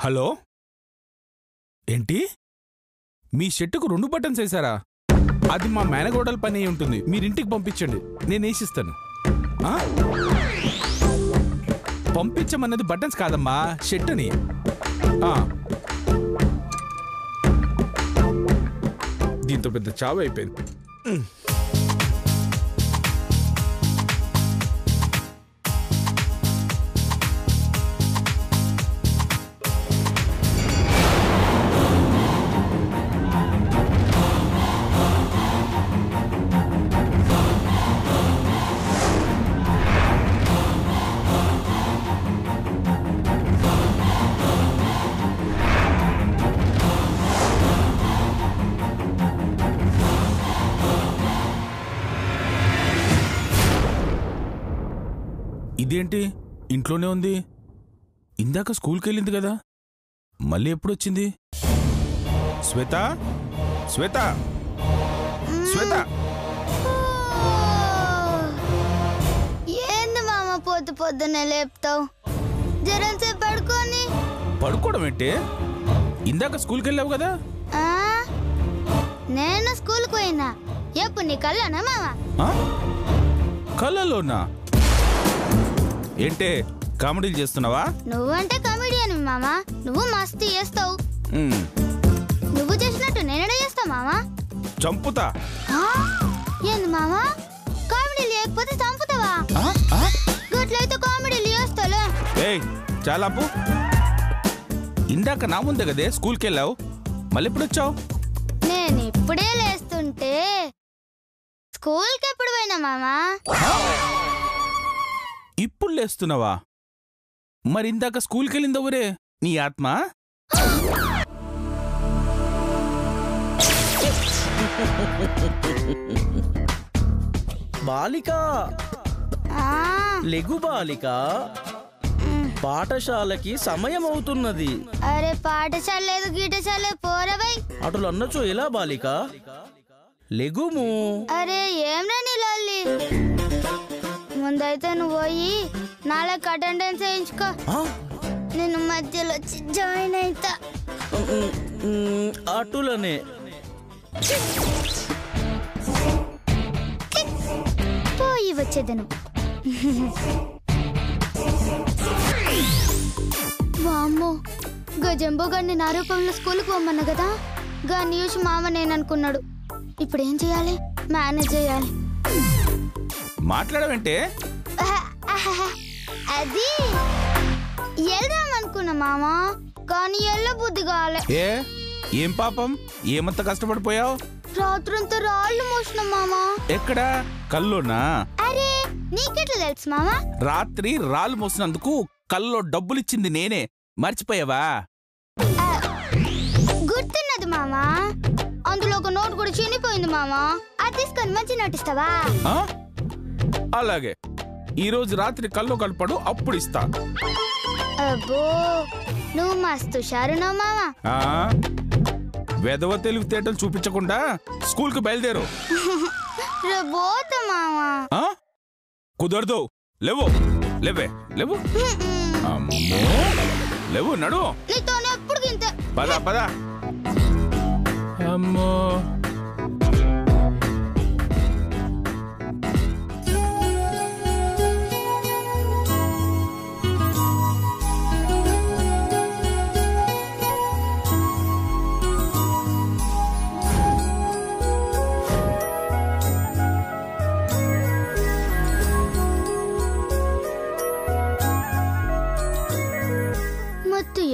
Hello, ఏంటి మీ షర్టుకు 2 buttons వేసారా? అది మా మేనగోడల పని అయి ఉంటుంది. మీరింటికి పంపించండి, నేను వేసిస్తాను. పంపించమన్నది బటన్స్ కాదమ్మా, షర్ట్ అని. దీంతో పెద్ద చావు అయిపోయింది. ఇదేంటి ఇంట్లోనే ఉంది? ఇందాక స్కూల్కి వెళ్ళింది కదా, మళ్ళీ ఎప్పుడొచ్చింది? శ్వేత, శ్వేత, శ్వేత! ఏంది మామ పొద్దున్నే లేపుతావు? జరంసేపు పడుకోని. పడుకోవడం ఏంటి? ఇందాక స్కూల్కి వెళ్ళావు కదా. నేను స్కూల్కి పోయినా. ఎప్పుడు నీ కళ్ళనా మామ? కళ్ళలోనా? ఏంటే కామెడీలు చేస్తున్నావా? నువ్వంటే కామెడియన్ మామా, నువ్వు మస్తు చేస్తావు. నువ్వు చేసినట్టు నేనే చేస్తా మామా. చంపుతా. ఏంది మామా, కామెడీ లేకపోతే చంపుతావా? గట్లయితే కామెడీలు చేస్తాలే. ఏయ్ చాలాపు, ఇందాక నా ముందే కదే స్కూల్కి వెళ్ళావు, మళ్ళీ ఎప్పుడు వచ్చావు? నేను ఇప్పుడే లేస్తుంటే స్కూల్కి ఎప్పుడు పోయినా మామా? ఇప్పుడు లేస్తున్నావా? మరి ఇందాక స్కూల్కి వెళ్ళిందవరే నీ ఆత్మ? బాలిక, లెగు బాలిక, పాఠశాలకి సమయం అవుతున్నది. అరే పాఠశాల లేదు గీటశాల పోరవై. అటులు అన్నచో ఎలా బాలిక? లెగుము. అరే ఏం నీ లొల్లి? ముందైతే నువ్వు పోయి నాలుగు అటెండెన్స్ వేయించుకో, నేను మధ్యలో వచ్చి జాయిన్ అయితా. అటులనే పోయి వచ్చేదను. వామ్మో, గజంబో గారిని నా రూపంలో స్కూల్కి పోమన్నా కదా, గాని చూసి మామ నేననుకున్నాడు. ఇప్పుడు ఏం చేయాలి? మేనేజ్ చేయాలి. మాట్లాడమంటే అది వెళ్దామనుకున్నా మామ, కానీ ఎల్ల బుద్ధి కాలే. ఏం పాపం, ఏమంత కష్టపడిపోయావు? రాత్రంతా రాళ్ళు మోసిన మామా. ఎక్కడ? కల్లోనా? అరే నీకెట్లా తెలుసు మామా? రాత్రి రాళ్ళు మోసినందుకు కల్లో డబ్బులిచ్చింది నేనే, మర్చిపోయావా? గుర్తున్నది మామా, అందులో ఒక నోట్ కూడా చినిపోయింది మామా. అది తీసుకొని మంచి నటిస్తావా? అలాగే, ఈ రోజు రాత్రి కల్లో కలపడు, అప్పుడు ఇస్తా. అబ్బో, నువ్వు మస్తు షారునా మామా. వెధవ తెలివితేటలు చూపించకుండా స్కూల్కి బయలుదేరు. మామా కుదరదు, లేవు, లేవే, లేవు, లేవు, నడు. నీతోనే ఎప్పుడు గింతే. పద పద. అమ్మో,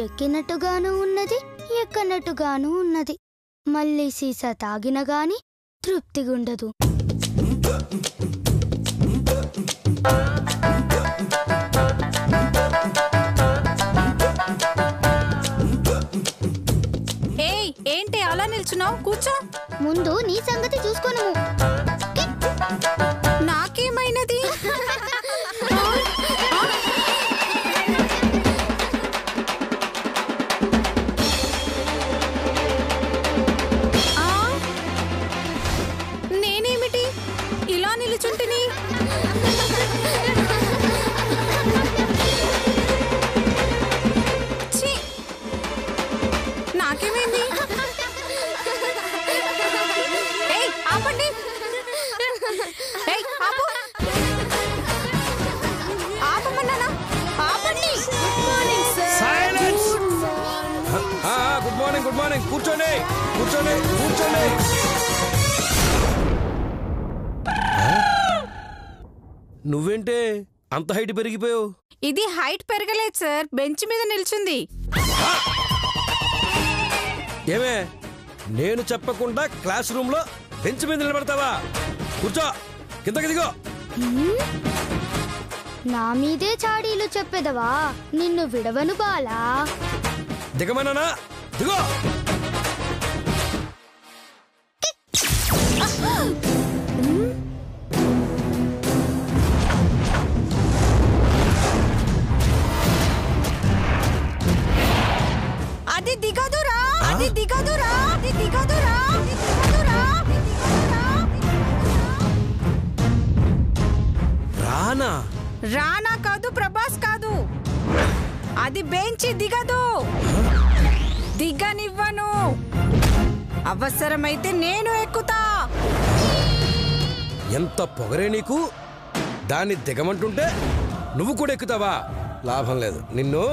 ఎక్కినట్టుగాను ఉన్నది, ఎక్కనట్టుగాను ఉన్నది. మళ్ళీ సీసా తాగిన గాని తృప్తిగుండదు. ఏంటి అలా నిల్చున్నావు? కూర్చో. ముందు నీ సంగతి చూసుకోను. నాకేమైనది? నేనేమిటి ఇలా నిలుచుంటిని? కూర్చోండి కూర్చోండి. నువ్వేంటే అంత హైట్ పెరిగిపోయావు? ఇది హైట్ పెరగలేదు సార్, బెంచ్ మీద నిల్చుంది. ఏమే నేను చెప్పకుండా క్లాస్ రూమ్ లో బెంచ్ మీద నిలబడతావా? కూర్చో, కిందకి దిగో. నా మీదే చాడీలు చెప్పేదవా? నిన్ను విడవను బాలా. దిగమన్నానా? దిగో. అది దిగదురా, అది దిగదురా, అది దిగదురా, అది దిగదురా, అది దిగదురా. రానా? రానా కాదు, ప్రభాస్ కాదు. అది బెంచి దిగదు, దిగనివ్వను. అవసరమైతే నేను ఎక్కుతా. ఎంత పొగరే నీకు? దాన్ని దిగమంటుంటే నువ్వు కూడా ఎక్కుతావా? లాభం లేదు నిన్ను.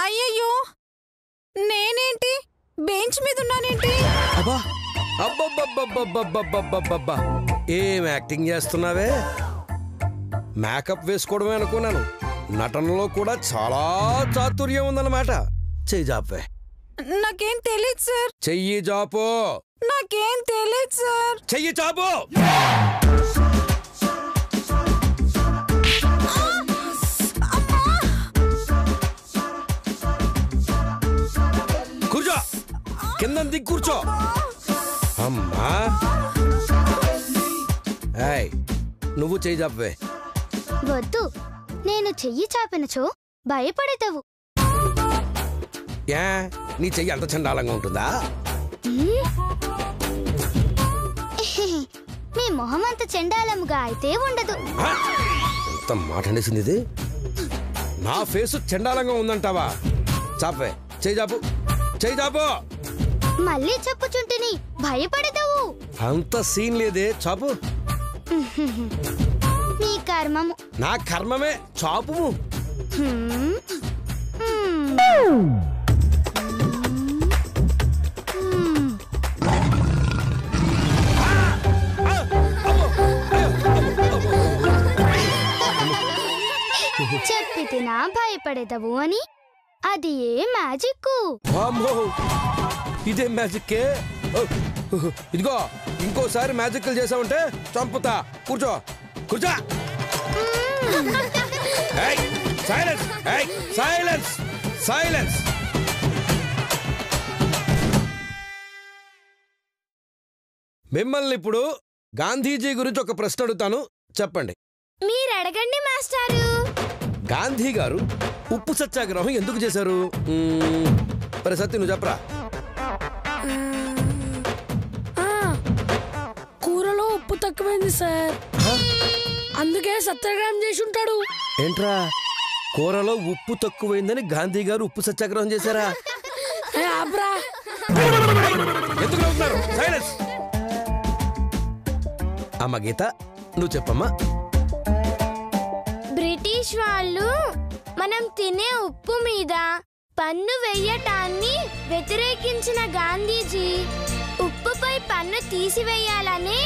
అయ్యయ్యో, నేనేంటి బెంచ్ మీద ఉన్నానేంటి? అబ్బా అబ్బబ్బబ్బబ్బబ్బబ్బబ్బబ్బబ్బా, ఏం యాక్టింగ్ చేస్తున్నావే? మేకప్ వేసుకోవడమే అనుకున్నాను, నటనలో కూడా చాలా చాతుర్యం ఉందన్నమాట. చెయ్యి జాపే. నాకేం తెలియదు సార్. చెయ్యి జాపో. నాకేం తెలియదు సార్. చెయ్యి చాపో. కూర్చో, కింద దిగి కూర్చో. అమ్మా, ఏయ్ నువ్వు చెయ్యి చాపే. వద్దు, నేను చెయ్యి చాపినచో భయపడేదవు. ఏ నీ చెయ్యి అంత చండాలంగా ఉంటుందా? మీ మొహం అంత చెండాలముగా అయితే ఉండదు. ఎంత మాట అనేసింది ఇది. నా ఫేసు చండాలంగా ఉందంటావా? చాపే, చెయ్యి చాపు, చెయ్యి చాపు. మళ్ళీ చెప్పుచుంటిని భయపడదవు. అంత సీన్ లేదే, చాపు. నీ కర్మము. నా కర్మమే, చాపు. హ్మ్. హ్మ్. చెప్పి తినా భయపడేదవు అని. అది ఏ మ్యాజిక్? వామ్మో, ఇదే మ్యాజిక్కే. ఇదిగో ఇంకోసారి మ్యాజిక్లు చేసావంటే చంపుతా. కూర్చో కూర్చో. Silence, silence, silence. మిమ్మల్ని ఇప్పుడు గాంధీజీ గురించి ఒక ప్రశ్న అడుగుతాను, చెప్పండి. మీరు అడగండి మాస్టారు. గాంధీ గారు ఉప్పు సత్యాగ్రహం ఎందుకు చేశారు? మరి సత్య నువ్వు చెప్పరా. కూరలో ఉప్పు తక్కువైంది సార్, అందుకే సత్యాగ్రహం చేసి ఉంటాడు. ఏంట్రా, కూరలో ఉప్పు తక్కువైందని గాంధీ గారు ఉప్పు సత్యాగ్రహం చేశారా? ఎందుకు నవ్వుతున్నారు? సైలెన్స్. అమ్మ గీత, నువ్వు చెప్పమ్మా. బ్రిటిష్ వాళ్ళు మనం తినే ఉప్పు మీద పన్ను వెయ్యటాన్ని వ్యతిరేకించిన గాంధీజీ ఉప్పుపై పన్ను తీసివేయాలని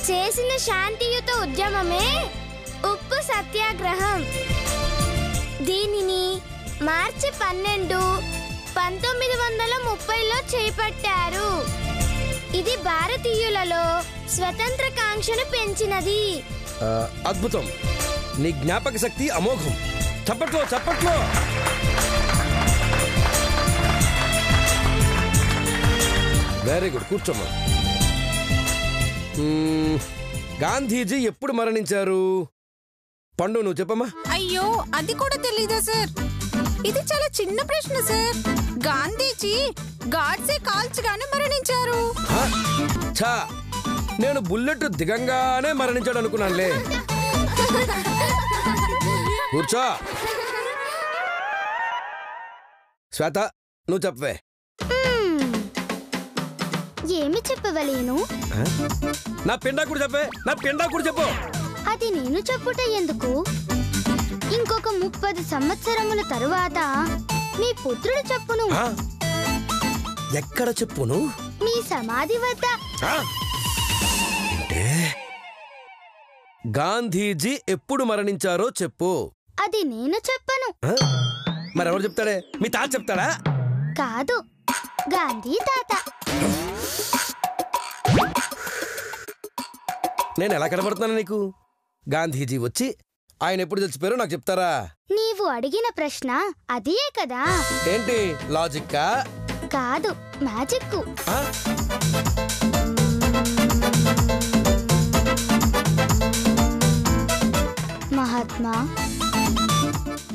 చేసిన శాంతియుత ఉద్యమమే ఉప్పు సత్యాగ్రహం. దీనిని మార్చి 12, 1930లో చేపట్టారు. ఇది భారతీయులలో స్వతంత్ర కాంక్షను పెంచినది. అద్భుతం, నీ జ్ఞాపక శక్తి అమోఘం. చప్పట్లో చప్పట్లో. వెరీ గుడ్, కూర్చోమ్మా. గాంధీజీ ఎప్పుడు మరణించారు? పండు నువ్వు చెప్పమ్మా. అయ్యో, అది కూడా తెలీదా సార్? ఇది చాలా చిన్న ప్రశ్న సార్. గాంధీజీ గాడ్సే కాల్చగానే మరణించారు. ఛా, నేను బుల్లెట్ దిగంగానే మరణించాడు అనుకున్నానులే. కూర్చో. శ్వేత, నువ్వు చెప్పవే. ఏమి చెప్పవలేను? నా పిండా కూడా చెప్పే, నా పిండా కూడా చెప్పు. అది నేను చెప్పుట ఎందుకు? ఇంకొక 30 సంవత్సరముల తరువాత మీ పుత్రుడు చెప్పును. ఆ? ఎక్కడ చెప్పును? మీ సమాధి వద్ద. ఆ? అంటే గాంధీజీ ఎప్పుడు మరణించారో చెప్పు. అది నేను చెప్పను. ఆ? మరెవరు చెప్తాడే? మీ తాత చెప్తాడా? కాదు, గాంధీ తాత. నేను ఎలా కనబడుతున్నాను నీకు? గాంధీజీ వచ్చి ఆయన ఎప్పుడు చచ్చిపోయారో నాకు చెప్తారా? నీవు అడిగిన ప్రశ్న అదే కదా. ఏంటి లాజిక్కా? కాదు, మ్యాజిక్. ఆ? మహాత్మా,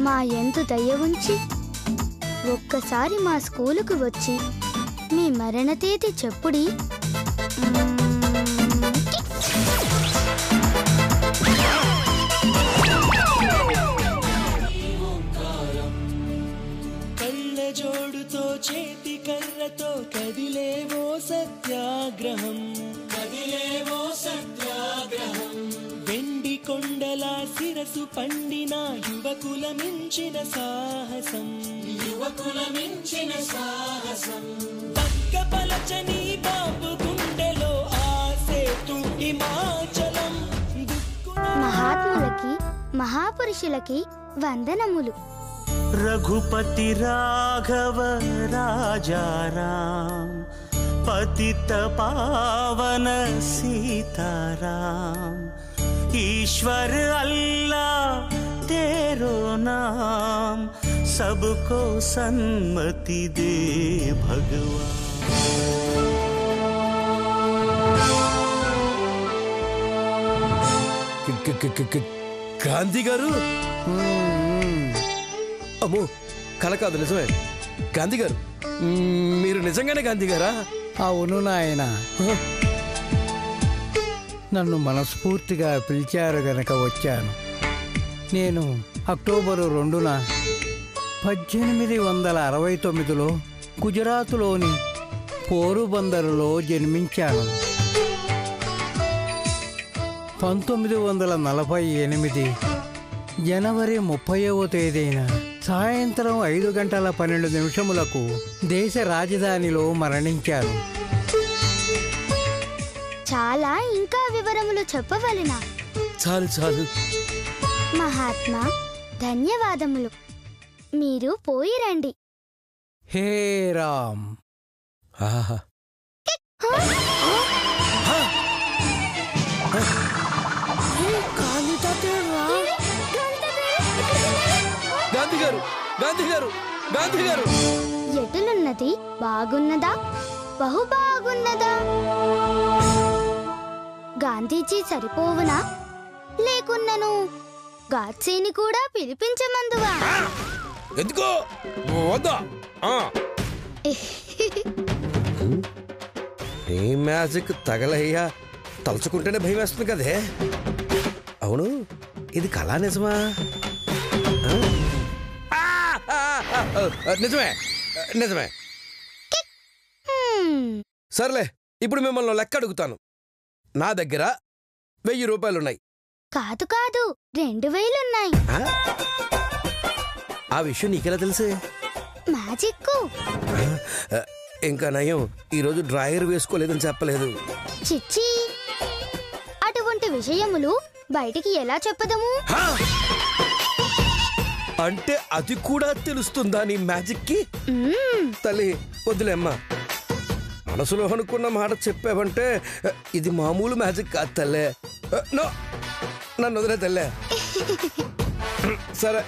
మా యందు దయ ఉంచి ఒక్కసారి మా స్కూలుకు వచ్చి మీ మరణ తేదీ చెప్పుడి. కళ్ళజోడుతో చేతి కర్రతో కదిలేవో సత్యాగ్రహం, కదిలేవో సత్యాగ్రహం. వెండి కొండల శిరసు పండిన యువకుల మించిన సాహసం, యువకుల మించిన సాహసం. పక్క పలచని బాబు గుండెలో ఆసేతు హిమాచలం. మహాత్ములకి మహాపురుషులకి వందనములు. రఘుపతి రాఘవ రాజారాం, పతిత పావన सीताराम, ईश्वर अल्लाह तेरो नाम, सबको सन्मति दे भगवान. గాంధీ గారు? అమ్మో, కల కాదు, నిజమే. గాంధీ గారు, మీరు నిజంగానే గాంధీ గారా? అవును నాయన, నన్ను మనస్ఫూర్తిగా పిలిచారు గనక వచ్చాను. నేను అక్టోబరు 2న 1869లో గుజరాత్లోని పోరుబందరులో జన్మించాను. 1948 జనవరి 30వ తేదీన సాయంత్రం 5:12 దేశ రాజధానిలో మరణించారు. చాలా ఇంకా వివరములు చెప్పవలెనా? చాలు చాలు. మహాత్మా, ధన్యవాదములు. మీరు పోయి రండి. హే రామ్. ఆహా. గాంధీ గారు, గాంధీ గారు, గాంధీ గారు! ఎటులున్నది? బాగున్నదా? బహు బాగున్నదా? గాంధీజీ సరిపోవునా? లేకున్నను గాడ్సేని కూడా పిలిపించమందువా? ఎందుకో వద్దా? ఏ మ్యాజిక్ తగలయ్యా, తలుచుకుంటేనే భయం వేస్తుంది కదే. అవును, ఇది కళా నిజమా? నిజమే, నిజమే. సర్లే, ఇప్పుడు మిమ్మల్ని లెక్క అడుగుతాను. నా దగ్గర 1000 రూపాయలున్నాయి. కాదు కాదు, 2000 ఉన్నాయి. ఆ విషయం నీకెలా తెలుసే? మ్యాజిక్. ఇంకా నయం, ఈరోజు డ్రాయర్ వేసుకోలేదని చెప్పలేదు. చిచ్చి, అటువంటి విషయములు బయటికి ఎలా చెప్పదము? అంటే అది కూడా తెలుస్తుందా నీ మ్యాజిక్ కి? తల్లి వద్దులేమ్మా, మనసులో అనుకున్న మాట చెప్పావంటే ఇది మామూలు మ్యాజిక్ కాదు తల్లే. నో, నన్ను వదిలే తల్లే. సరే,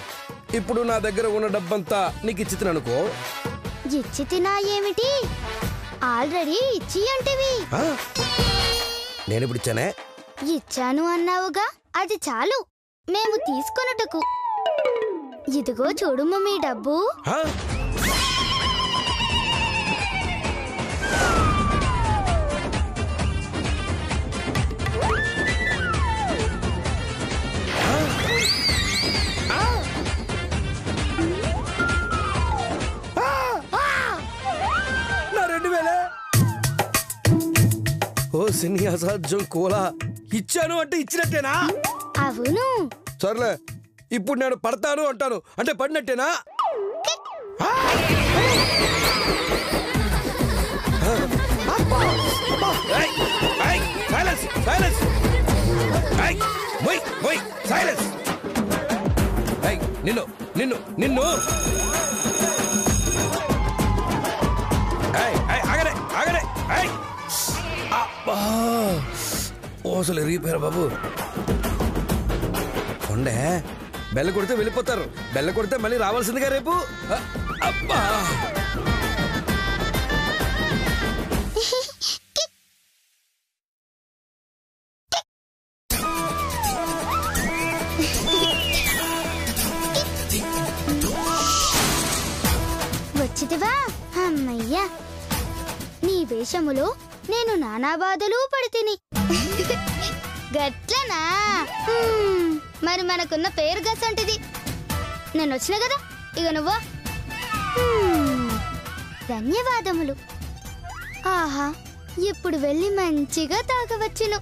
ఇప్పుడు నా దగ్గర ఉన్న డబ్బంతా నీకు ఇచ్చి అనుకో. ఇచ్చి తినా ఏమిటి? ఆల్రెడీ ఇచ్చి అంటివి. నేను ఇప్పుడు ఇచ్చానే? ఇచ్చాను అన్నావుగా, అది చాలు మేము తీసుకొనుటకు. ఇదిగో చూడుము మీ డబ్బు. నా 2000. ఓ సన్యాసాజ్యం కోలా, ఇచ్చాను అంటే ఇచ్చినట్టేనా? అవును. సర్లే, ఇప్పుడు నేను పడతాను అంటాను అంటే పడినట్టేనా? నిన్ను నిన్ను నిన్ను ఆగరే ఆగరే ఓసలు ఎరిగిపోయారు బాబు. కొండే బెల్ల కొడితే వెళ్ళిపోతారు, బెల్ల కొడితే మళ్ళీ రావాల్సిందిగా రేపు. అబ్బా వచ్చిదివా అమ్మయ్యా, నీ వేషములో నేను నానా బాధలు పడితిని. గట్లనా? మరి మనకున్న పేరు గసంటిది. నేను వచ్చిన కదా, ఇక నువ్వు. ధన్యవాదములు. ఆహా, ఇప్పుడు వెళ్ళి మంచిగా తాగవచ్చును.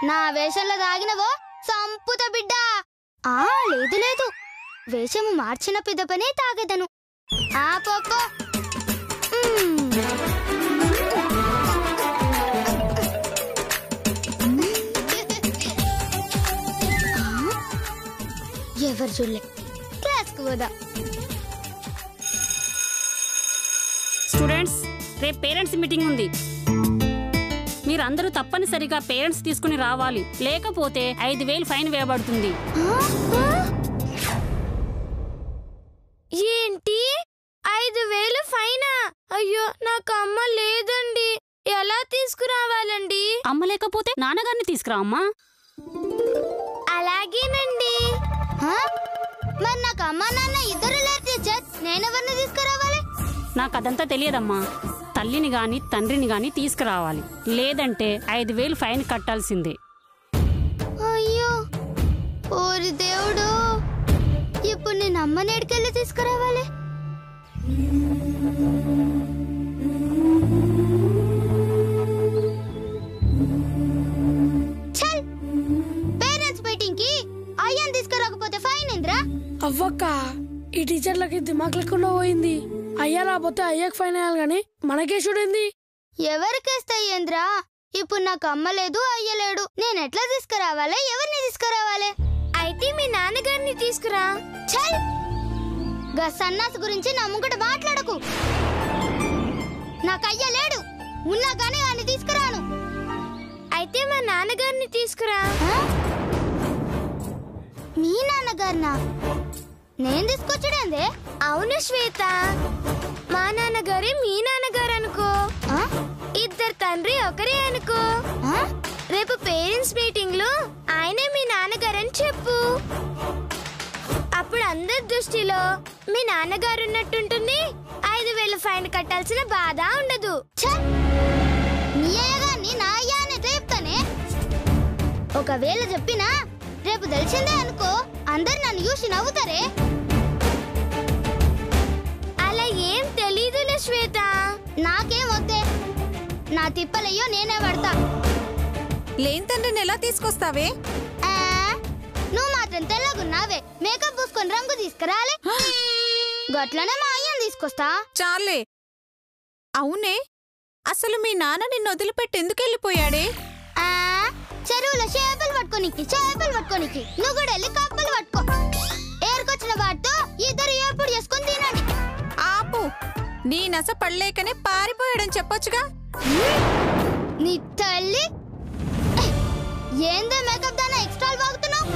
నా వేషంలో తాగినవో సంపుత బిడ్డ. లేదు లేదు, వేషము మార్చిన పిదపనే తాగదను. ఆ పోపో. ఎవరు చూడలే, క్లాస్కి పోదాం. స్టూడెంట్స్, రేపు పేరెంట్స్ మీటింగ్ ఉంది. మీరందరూ తప్పనిసరిగా పేరెంట్స్ తీసుకుని రావాలి, లేకపోతే 5,000 ఫైన్ వేయబడుతుంది. ఏంటి 5,000 ఫైనా? అయ్యో, నాకు అమ్మ లేదండి, ఎలా తీసుకురావాలండి? అమ్మ లేకపోతే నాన్నగారిని తీసుకురా అమ్మా. అలాగేనండి. మరి నాకు అమ్మ నాన్న ఇద్దరు లేరు టీచర్, నేనెవరిని తీసుకురావాలి? నాకు అదంతా తెలియదమ్మా. తల్లిని గాని తండ్రిని గాని తీసుకురావాలి, లేదంటే 5,000 ఫైన్ కట్టాల్సిందే. అయ్యో ఓరి దేవుడు, ఇప్పుడు నేను అమ్మని ఎడికెళ్ళి తీసుకురావాలి? పేరెంట్స్ మీటింగ్ కి అయ్యని తీసుకురాకపోతే ఫైన్ ఏంద్రా? అవ్వక్క, ఈ టీచర్లకి దిమాగ్ లేకుండా పోయింది. అయ్యా రాకపోతే అయ్యకు ఫైన్ వేయాలి గాని మనకే చూడింది. ఎవరికేస్తాయ్యేంద్రా? ఇప్పుడు నాకు అమ్మ లేదు, అయ్య లేడు, నేను ఎట్లా తీసుకురావాలి? ఎవరిని తీసుకురావాలి? అయితే మీ నాన్నగారిని తీసుకురా. చల్, గా సన్నాసి గురించి నా ముంగట మాట్లాడకు. నాకు అయ్య లేడు, ఉన్నా గానీ అని తీసుకురాను. అయితే మా నాన్నగారిని తీసుకురా. మీ నాన్నగారినా? నేను తీసుకొచ్చాడే? అవును శ్వేత, మా నాన్నగారే మీ నాన్నగారు అనుకో. ఇద్దరు తండ్రి ఒకరే అనుకో. రేపు పేరెంట్స్ మీటింగ్ లో ఆయనే మీ నాన్నగారని చెప్పు. అప్పుడు అందరి దృష్టిలో మీ నాన్నగారు ఉన్నట్టుంటుంది. 5,000 ఫైన్ కట్టాల్సిన బాధ ఉండదు. నీ అయ్యగారిని నా అయ్య అని చెప్తానే. ఒకవేళ చెప్పినా రేపు తెలిసిందే అనుకో, అందరు నన్ను చూసి నవ్వుతారే. అలా ఏం తెలీదులే శ్వేత. నాకేం వద్దే, నా తిప్పలయ్యో నేనే పడతా. లేని తండ్రిని ఎలా తీసుకొస్తావే? నువ్వు మాత్రం తెల్లగున్నావే, మేకప్ పూసుకొని రంగు తీసుకురాలే. గట్లనే మా అయ్యని తీసుకొస్తా. చాలే. అవునే, అసలు మీ నాన్న నిన్ను వదిలిపెట్టి ఎందుకు వెళ్ళిపోయాడే? చెరువులో చేపలు పట్టుకోనికి నువ్వు కూడా వెళ్ళి కప్పలు పట్టుకో. ఏరుకొచ్చిన వాటితో ఇద్దరు ఎప్పుడు చేసుకొని తినండి. ఆపు, నీ నస పడలేకనే పారిపోయాడని చెప్పొచ్చుగా. నీ తల్లి ఏందో మేకప్ దానా ఎక్స్ట్రాలు వాగుతున్నావు?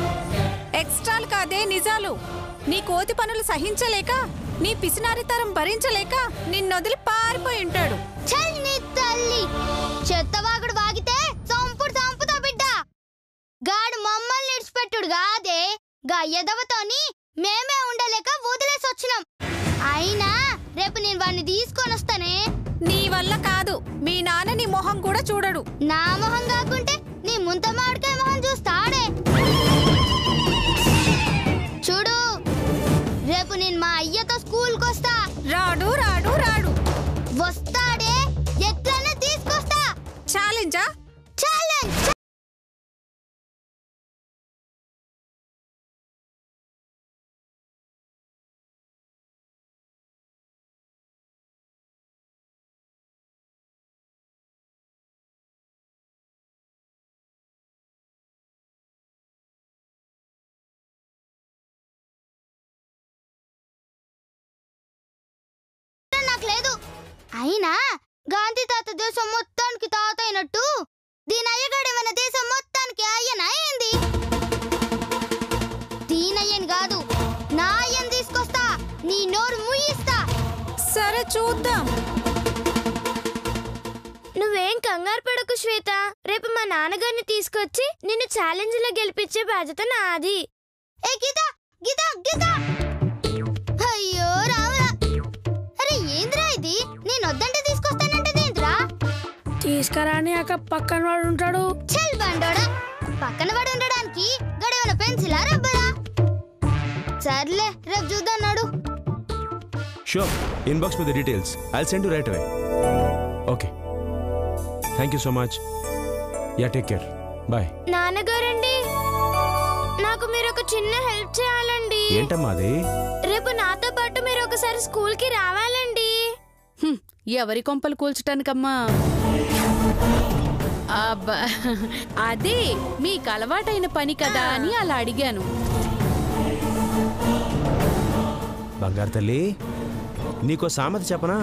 ఎక్స్ట్రాలు కాదే, నిజాలు. నీ కోతి పనులు సహించలేక, నీ పిసినారితరం భరించలేక నిన్నొదిలి పారిపోయి ఉంటాడు. చల్ నీ తల్లి, చెత్తవాగుడు వాగితే చంపుతా బిడ్డ. గాడు మమ్మల్ని ఇడిచిపెట్టుడు కాదే, గా ఎదవతోని మేమే ఉండలేక వదిలేసి వచ్చినాం. అయినా రేపు నేను వాడిని తీసుకొని వస్తానే. నీ వల్ల కాదు, మీ నాన్న నీ మొహం కూడా చూడడు. నా మొహం కాకుంటే నీ ముంత మామిడికాయ మొహం చూస్తాడే. చూడు, రేపు నేను మా అయ్యతో స్కూల్కి వస్తా. రాడు వస్తాడే, ఎట్లనే తీసుకొస్తా. ఛాలెంజా? అయినా గాంధీ తాత దేశం మొత్తానికి తాత అయినట్టు దీని అయ్యగాడేమైనా దేశం మొత్తానికి అయ్యనా ఏంది? దీనయ్యని కాదు, నా అయ్యని తీసుకొస్తా, నీ నోరు ముయ్యిస్తా. సరే చూద్దాం. నువ్వేం కంగారు పడకు శ్వేత. రేపు మా నాన్నగారిని తీసుకొచ్చి నిన్ను ఛాలెంజ్ లో గెలిపించే బాధ్యత నాది. ఏ గీత గీత గీత! అయ్యో రావరా! అరే ఏంద్రా ఇది? నేను వద్దంటే తీసుకొస్తానంటదేంద్రా? తీసుకురాని అక్క పక్కన వాడు ఉంటాడు. చల్ బండోడా, పక్కన వాడు ఉండడానికి గడేమన్న పెన్సిలా రబ్బరా? సర్లే రేపు చూద్దాం నాడు. Sure. Inbox me the details. I'll send you right away. Okay. Thank you so much. Yeah, take care. Bye. నాన్నగారండి, నాకు మీరు ఒక చిన్న హెల్ప్ చేయాలండి. ఏంటమ్మా అది? రేపు నాతో పాటు మీరు ఒకసారి స్కూల్ కి రావాలండి. ఎవరి కొంపలు కూల్చటానికమ్మా? అబ్బా, అదే మీకు అలవాటైన పని కదా అని అలా అడిగాను. బంగారు తల్లి, నీకో సామెత చెప్పనా?